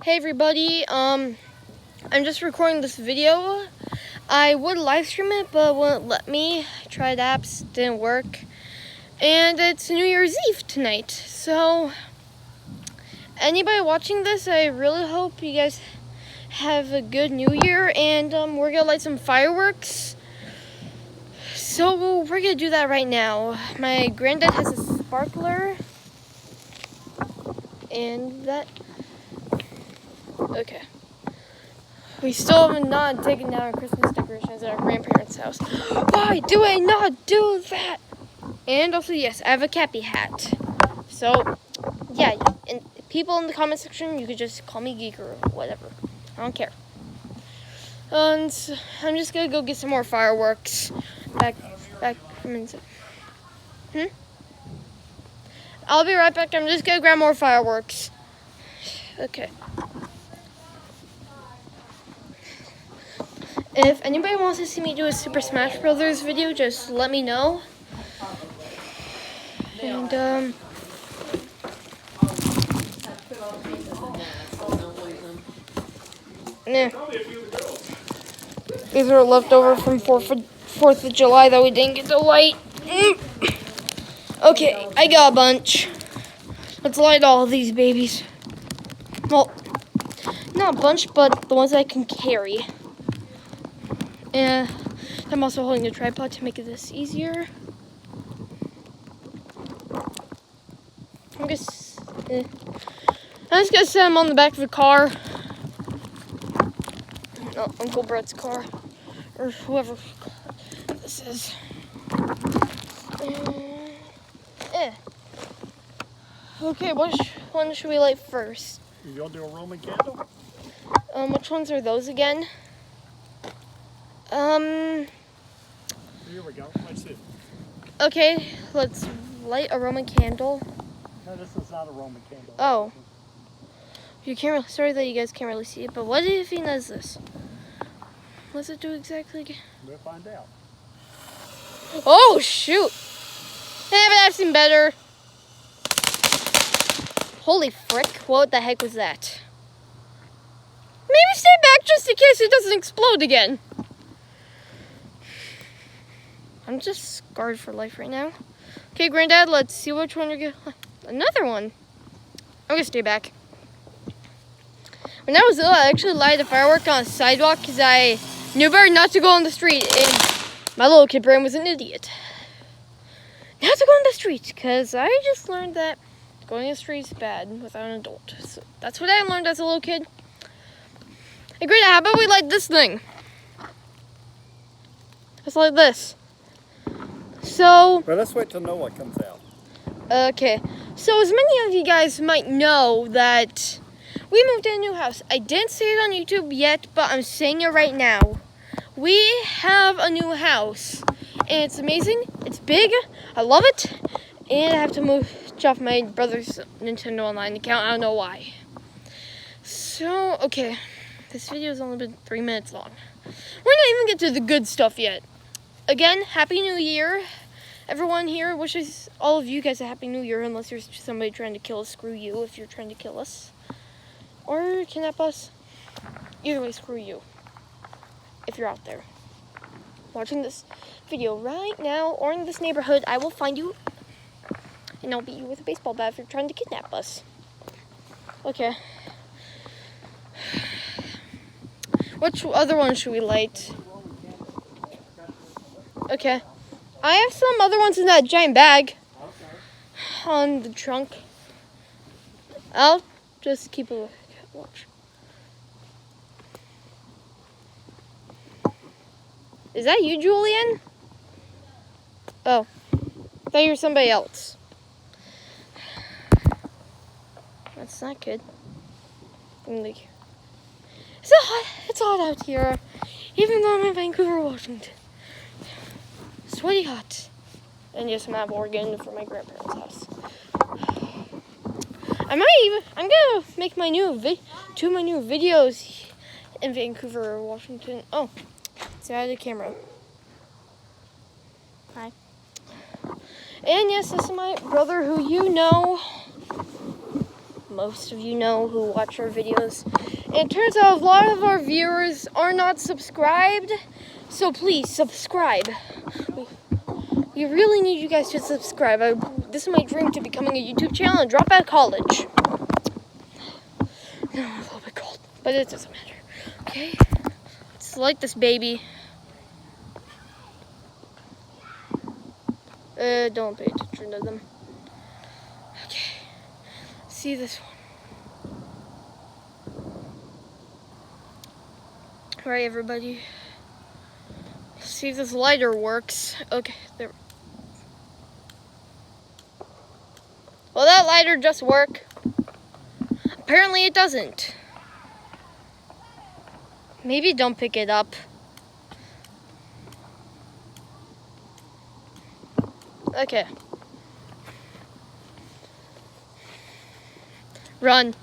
Hey everybody, I'm just recording this video. I would live stream it, but it wouldn't let me. I tried apps, didn't work. And it's New Year's Eve tonight. So, anybody watching this, I really hope you guys have a good New Year. And we're gonna light some fireworks. So, we're gonna do that right now. My granddad has a sparkler. And that... Okay. We still have not taken down our Christmas decorations at our grandparents' house. Why do I not do that? And also, yes, I have a Cappy hat. So, yeah, and people in the comment section, you could just call me Geek or whatever. I don't care. And I'm just gonna go get some more fireworks back from inside. I'll be right back. I'm just gonna grab more fireworks. Okay. If anybody wants to see me do a Super Smash Brothers video, just let me know. And these are leftover from 4th of July that we didn't get to light. Okay, I got a bunch. Let's light all of these babies. Well, not a bunch, but the ones I can carry. And I'm also holding a tripod to make this easier. I'm just gonna set them on the back of the car. Oh, Uncle Brett's car, or whoever this is. Okay, which one should we light first? You gonna do a Roman candle? Which ones are those again? Here we go. Let's see. Okay, let's light a Roman candle. No, this is not a Roman candle. Oh. You can't really, sorry that you guys can't really see it, but what if he does this? What does it do exactly again? We'll find out. Oh, shoot. Hey, but I've seen better. Holy frick, what the heck was that? Maybe stay back just in case it doesn't explode again. I'm just scarred for life right now. Okay, Granddad, let's see which one you're gonna... Another one. I'm gonna stay back. When I was little, I actually lighted a firework on a sidewalk because I knew better not to go on the street. And my little kid brain was an idiot. Not to go on the street because I just learned that going on the street is bad without an adult. So that's what I learned as a little kid. Hey, Granddad, how about we light this thing? Let's light this. So... Well, let's wait till Noah comes out. Okay, so as many of you guys might know that we moved to a new house. I didn't say it on YouTube yet, but I'm saying it right now. We have a new house, and it's amazing. It's big. I love it, and I have to move off my brother's Nintendo Online account. I don't know why. So, okay, this video has only been 3 minutes long. We're not even get to the good stuff yet. Again, Happy New Year. Everyone here wishes all of you guys a Happy New Year, unless you're somebody trying to kill us. Screw you if you're trying to kill us. Or kidnap us. Either way, screw you. If you're out there watching this video right now, or in this neighborhood, I will find you, and I'll beat you with a baseball bat if you're trying to kidnap us. Okay. Which other one should we light? Okay. I have some other ones in that giant bag on the trunk. I'll just keep a watch. Is that you, Julian? Oh, I thought you were somebody else. That's not good. It's hot out here, even though I'm in Vancouver, Washington. Sweaty hot. And yes, I'm at Oregon for my grandparents' house. I'm gonna make my new two of my new videos in Vancouver, Washington. Oh, it's out of the camera. Hi. And yes, this is my brother who you know. most of you know who watch our videos. And it turns out a lot of our viewers are not subscribed, so please subscribe. We really need you guys to subscribe. This is my dream, to becoming a YouTube channel and drop out of college. I'm a little bit cold, but it doesn't matter. Okay, let's light this baby. Don't pay attention to them. Okay, see this one. Alright, everybody. Let's see if this lighter works. Okay, there. Will that lighter just work? Apparently it doesn't. Maybe don't pick it up. Okay. Run.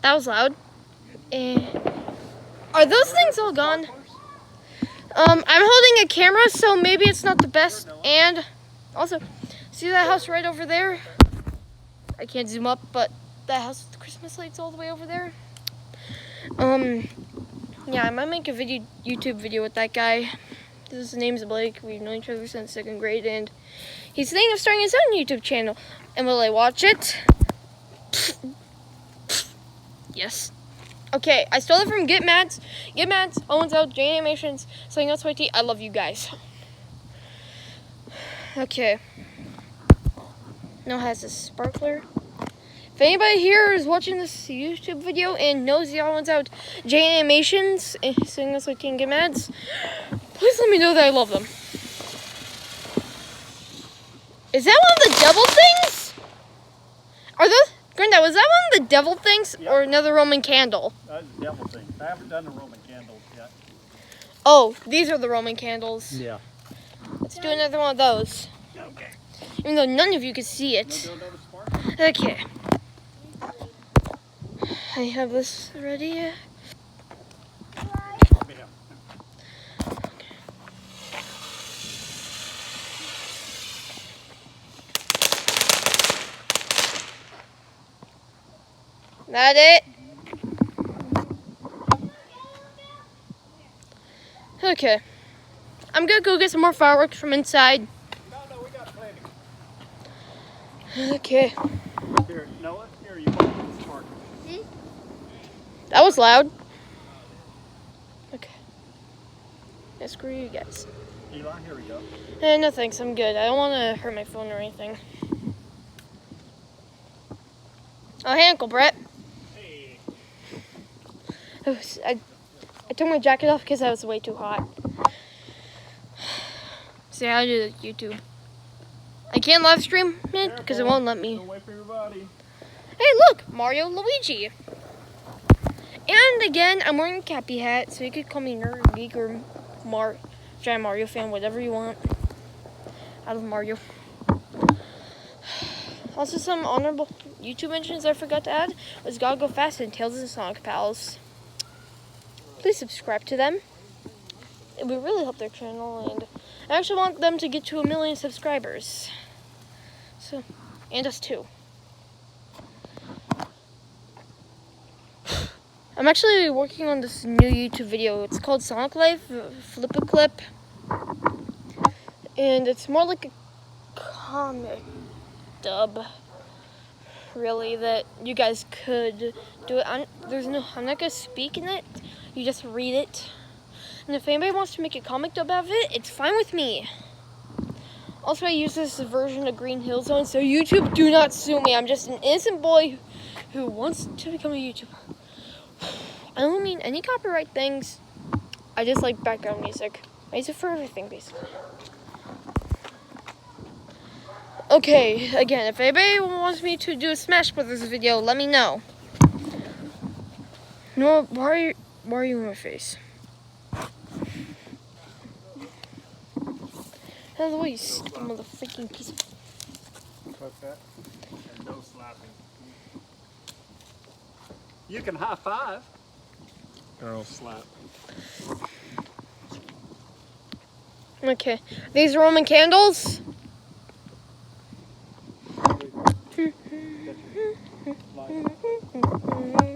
That was loud. Are those things all gone? I'm holding a camera, so maybe it's not the best. And also, see that house right over there? I can't zoom up, but that house with the Christmas lights all the way over there. Yeah, I might make a YouTube video with that guy. His name's Blake. We've known each other since 2nd grade, and he's thinking of starting his own YouTube channel. And will I watch it? Yes. Okay, I stole it from Get Mads, Owens Out, J Animations, Something Else YT. I love you guys. Okay. Now has a sparkler. If anybody here is watching this YouTube video and knows the Owens Out, J Animations, Something Else YT, and Get Mads, please let me know that I love them. Is that one of the devil things? Are those? Granddad, was that one of the devil things, Yep. or another Roman candle? That's the devil thing. I haven't done the Roman candles yet. Oh, these are the Roman candles. Yeah. Let's do another one of those. Okay. Even though none of you can see it. Okay. I have this ready. That it? Okay. I'm gonna go get some more fireworks from inside. No, we got plenty. Okay. Here, Noah, here, you want the spark. That was loud. Okay. Yeah, screw you guys. Eli, here we go. No thanks, I'm good. I don't want to hurt my phone or anything. Oh, hey, Uncle Brett. Hey. I took my jacket off because I was way too hot. See how I do the YouTube. I can't live stream it because it won't let me. Don't wait for your body. Hey, look, Mario Luigi. And again, I'm wearing a Cappy hat, so you could call me Nerd Geek or Giant Mario fan, whatever you want. I love Mario. Also, some honorable YouTube mentions I forgot to add was Gotta Go Fast and Tales of Sonic Pals. Please subscribe to them. It would really help their channel, and I actually want them to get to 1 million subscribers. So, and us too. I'm actually working on this new YouTube video. It's called Sonic Life, Flip a Clip. And it's more like a comic dub, really, that you guys could do it. I'm not gonna speak in it. You just read it. And if anybody wants to make a comic dub out of it, it's fine with me. Also, I use this version of Green Hill Zone, so YouTube, do not sue me. I'm just an innocent boy who wants to become a YouTuber. I don't mean any copyright things. I just like background music. I use it for everything, basically. Okay, again, if anybody wants me to do a Smash Brothers video, let me know. No, why are you in my face? Out of the way, you stupid motherfucking piece of... What's that? And no slapping. You can high five. Or slap. Okay, these Roman candles.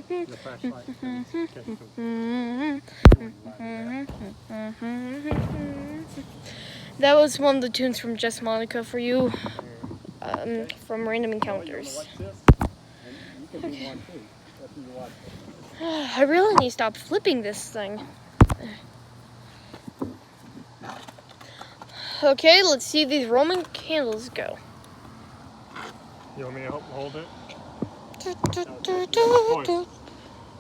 The flashlight. That was one of the tunes from Just Monica for you, from Random Encounters. I really need to stop flipping this thing. Okay, let's see these Roman candles go. You want me to hold it? See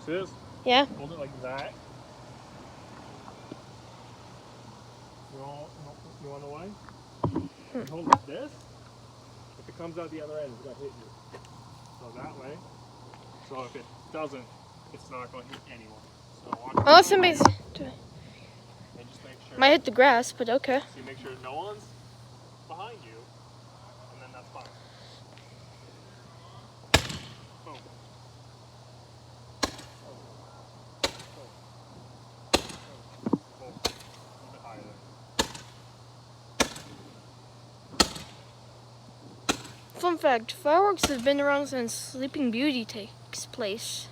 this? Yeah. Hold it like that. You want away? You hold it this. If it comes out the other end, it's going to hit you. So that way. So if it doesn't, it's not going to hit anyone. So watch Oh, somebody's... and just make sure. Might hit the grass, but okay. So you make sure no one's behind you, and then that's fine. Boom. Fun fact, fireworks have been around since Sleeping Beauty takes place.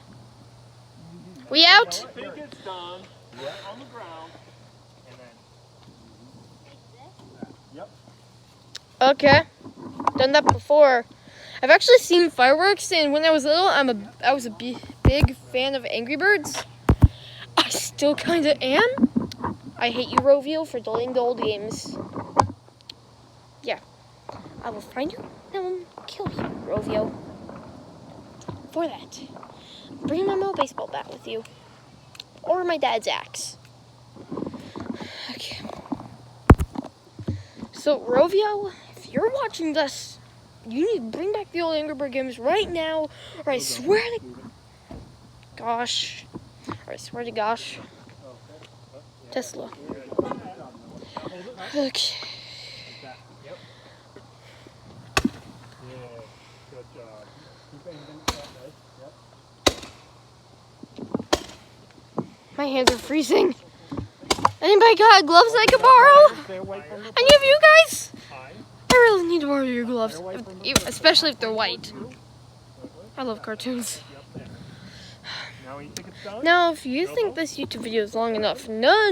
We out? I think it's done. Right on the ground. And then. Yep. Okay. Done that before. I've actually seen fireworks, and when I was little, I was a big fan of Angry Birds. I still kind of am. I hate you, Rovio, for deleting the old games. Yeah. I will find you and I will kill you, Rovio. For that. Bring my Mo baseball bat with you. Or my dad's axe. Okay. So, Rovio, if you're watching this, you need to bring back the old Angry Bird games right now, or I swear to gosh. Or I swear to gosh. Tesla. Okay. Good job. My hands are freezing. Anybody got gloves I could borrow? Any of you guys? I really need to borrow your gloves, especially if they're white. I love cartoons. Now you think it's done? Now, if you think this YouTube video is long enough, no. I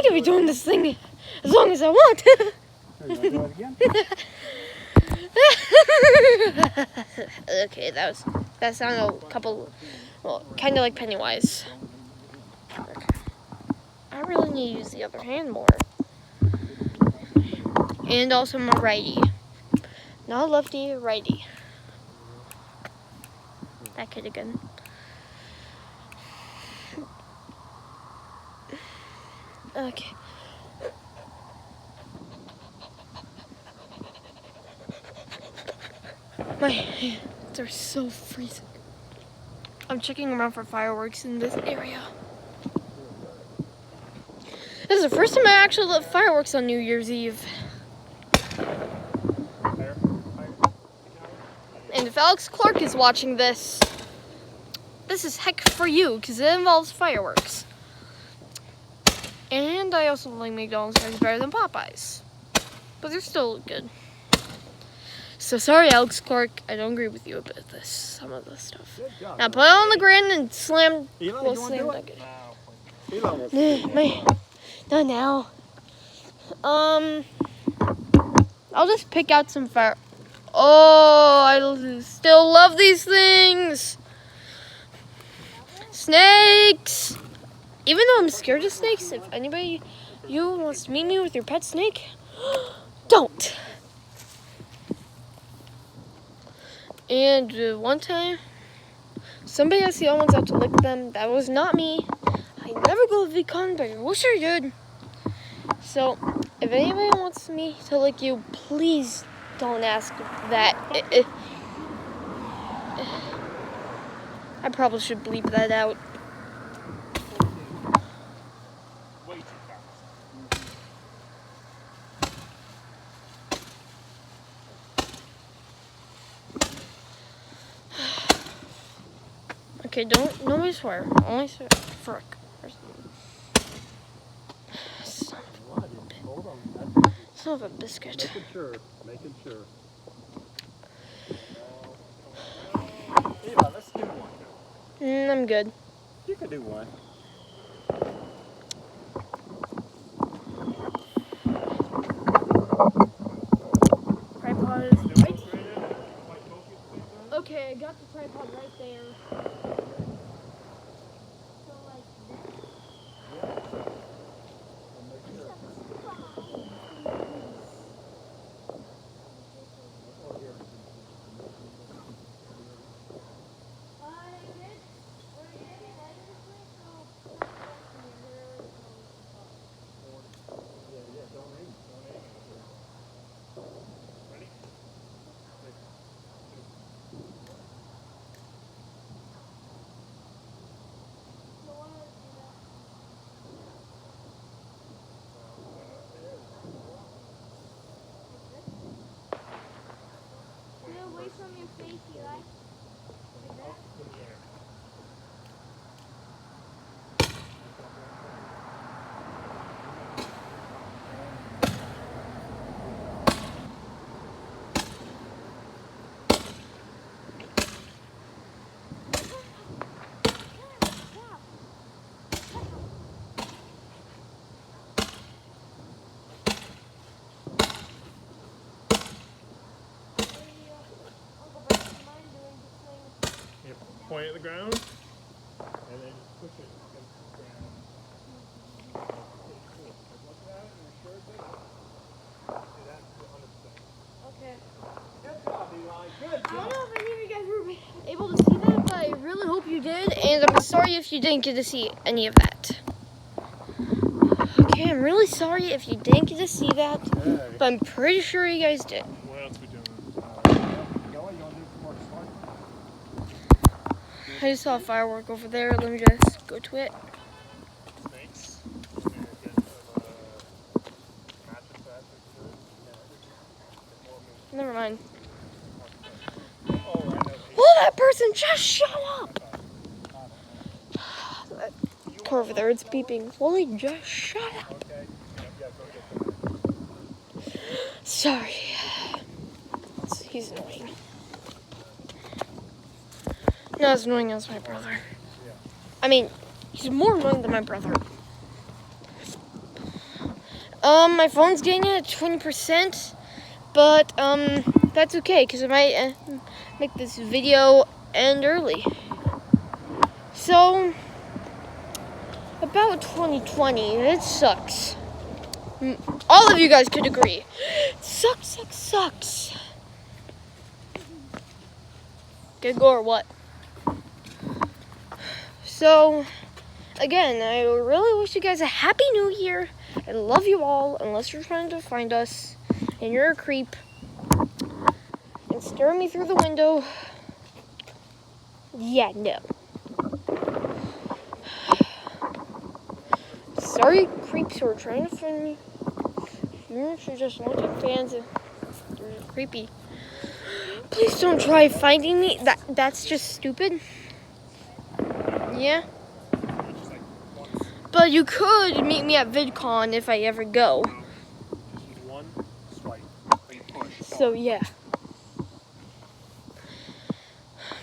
can be doing this thing as long as I want. Okay, that sounded a couple, well, kind of like Pennywise. Okay. I really need to use the other hand more. And also my righty. Not lefty, righty. That kid again. Okay. My hands are so freezing. I'm checking around for fireworks in this area. This is the first time I actually lit fireworks on New Year's Eve. And if Alex Clark is watching this, this is heck for you, because it involves fireworks. And I also like McDonald's fries better than Popeyes. But they're still good. So sorry, Alex Clark, I don't agree with you about this, some of this stuff. Now put it on the ground and slam, well, slam dunk it. Not now. I'll just pick out some fire. Oh, I still love these things. Snakes. Even though I'm scared of snakes, if anybody you wants to meet me with your pet snake, don't. And one time, somebody asked the other ones out to lick them. That was not me. I never go to VCon, but I wish I did. So, if anybody wants me to lick you, please don't ask that. I probably should bleep that out. Way too fast. Okay, nobody swear. Only swear. Frick. Son of a biscuit. Making sure. Eva, let's do one. I'm good. You could do one. Tripod is Do right. both right in, like both at the same time? Okay, I got the tripod right there. So like this. Ready? Away from your face, Eli. Up in the air. You point at the ground, and then just push it against the ground. Okay, cool. Like, look at that, and you're sure it's in. Do that to 100%. Okay. Good job, Eli. Good I don't know if any of you guys were able to see that, but I really hope you did, and I'm sorry if you didn't get to see any of that. Okay, I'm really sorry if you didn't get to see that, Hey. but I'm pretty sure you guys did. What else we doing? You want to do some more sparkling? I just saw a firework over there. Let me just go to it. Thanks. And get some mattress that. Never mind. Oh, I know. Will that person just shut up? That car over there, it's beeping. Will he just shut up? Okay. Yeah, go get some. Sorry. He's annoying. Not as annoying as my brother. I mean, he's more annoying than my brother. My phone's getting at 20%, but that's okay because I might make this video end early. So about 2020, it sucks. All of you guys could agree. Sucks. Good go or what? So, again, I really wish you guys a happy new year. I love you all, unless you're trying to find us and you're a creep and stare me through the window. Yeah, no. Sorry, creeps who are trying to find me. You're just longtime fans and you're creepy. Please don't try finding me. That's just stupid. Yeah. Just like once. But you could meet me at VidCon if I ever go. Just one swipe. Wait, push. So yeah.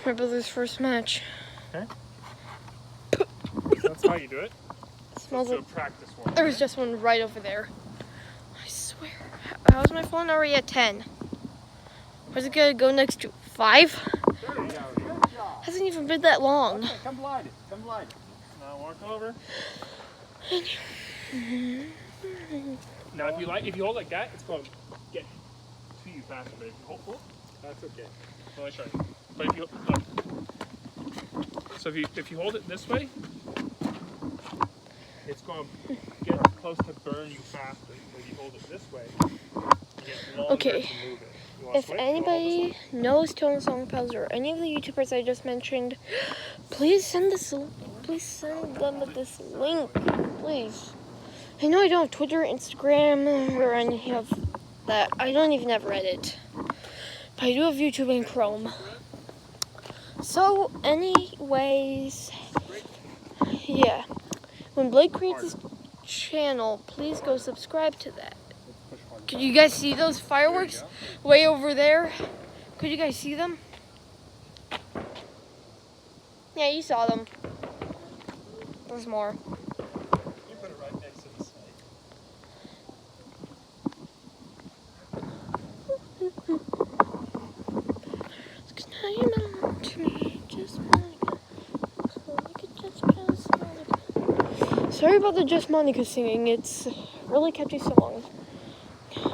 My brother's first match. That's how you do it. Smells So like practice one. there was just one right over there. I swear. How's my phone already at 10? Where's it gonna go next to 5? There you go. Good job. Hasn't even been that long. Okay, come glide it. Come glide it. Now walk over. Now if you hold like that, it's going to get to you faster. But if you hold, that's okay. Well, let me show you. But if you so if you hold it this way, it's going to get close to burn you faster. But if you hold it this way, Get longer Okay. to move it. You wanna If switch? You wanna anybody knows Tone Song Pals or any of the YouTubers I just mentioned, please send them this link, please. I know I don't have Twitter, Instagram, or any of that. I don't even have Reddit. But I do have YouTube and Chrome. So, anyways, yeah. When Blake creates his channel, please go subscribe to that. Could you guys see those fireworks way over there? Could you guys see them? Yeah, you saw them. There's more. You put it right next to the snake. Sorry about the Just Monica singing. It's a really catchy song.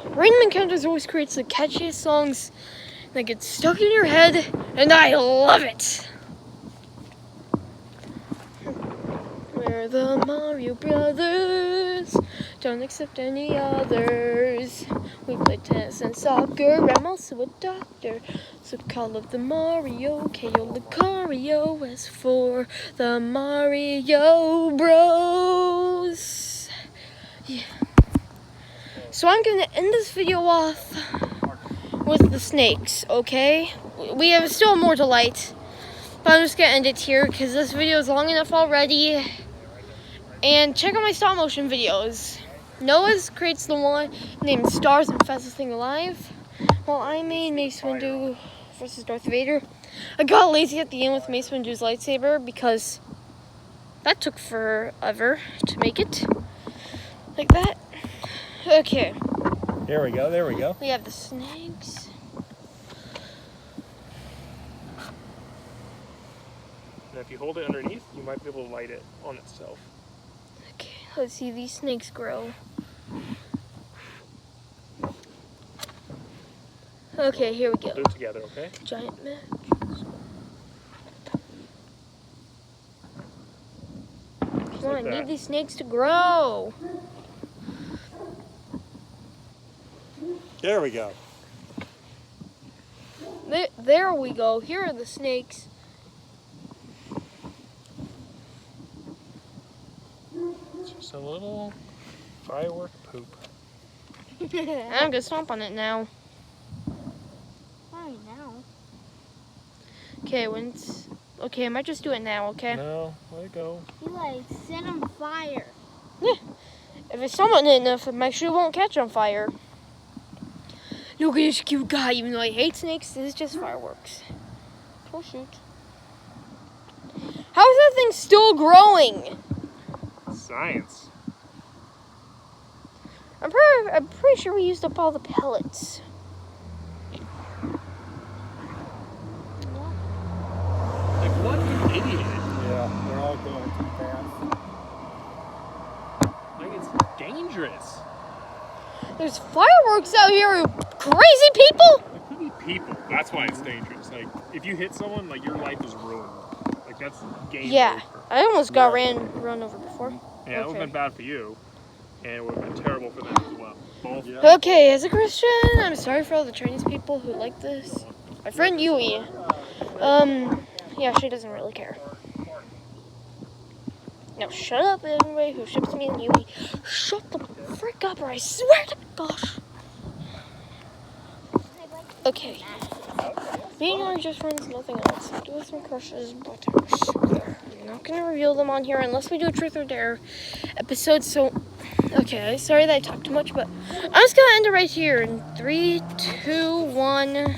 Random Encounters always creates the catchiest songs that get stuck in your head, and I love it. We're the Mario Brothers, don't accept any others. We play tennis and soccer, I'm also a doctor. So call up the Mario, KO Lucario, as for the Mario Bros. Yeah. So I'm gonna end this video off with the snakes, okay? We have still more to light, but I'm just gonna end it here because this video is long enough already. And check out my stop motion videos. Noah's creates the one named Stars and Fastest Thing Alive, while I made Mace Windu versus Darth Vader. I got lazy at the end with Mace Windu's lightsaber because that took forever to make it. Like that. Okay. There we go, there we go. We have the snakes. And if you hold it underneath, you might be able to light it on itself. Okay, let's see these snakes grow. Okay, here we go. Do it together, okay? Giant match. Come on, I need these snakes to grow. There we go. There we go. Here are the snakes. It's just a little firework poop. I'm gonna stomp on it now. Why now? Okay, okay, I might just do it now, okay? No, let it go. You like set on fire. If I stomp on it enough, my shoe won't catch on fire. Look at this cute guy, even though I hate snakes, this is just fireworks. Oh shoot. How is that thing still growing? Science. I'm pretty sure we used up all the pellets. Like, what an idiot. Yeah, they're all going too fast. Like, it's dangerous. There's fireworks out here, you crazy people! It could be people. That's why it's dangerous. Like, if you hit someone, like, your life is ruined. Like, that's game Yeah, over. I almost got run over before. Yeah, it would have been bad for you. And it would have been terrible for them as well. Both. Yeah. Okay, as a Christian, I'm sorry for all the Chinese people who like this. My friend Yui, yeah, she doesn't really care. Now shut up, everybody who ships me and Yui. Shut the frick up, or I swear to gosh. Okay. Me and you are just friends, nothing else. I do have some crushes, but I'm not gonna reveal them on here unless we do a Truth or Dare episode. So, okay, sorry that I talked too much, but I'm just gonna end it right here in 3, 2, 1.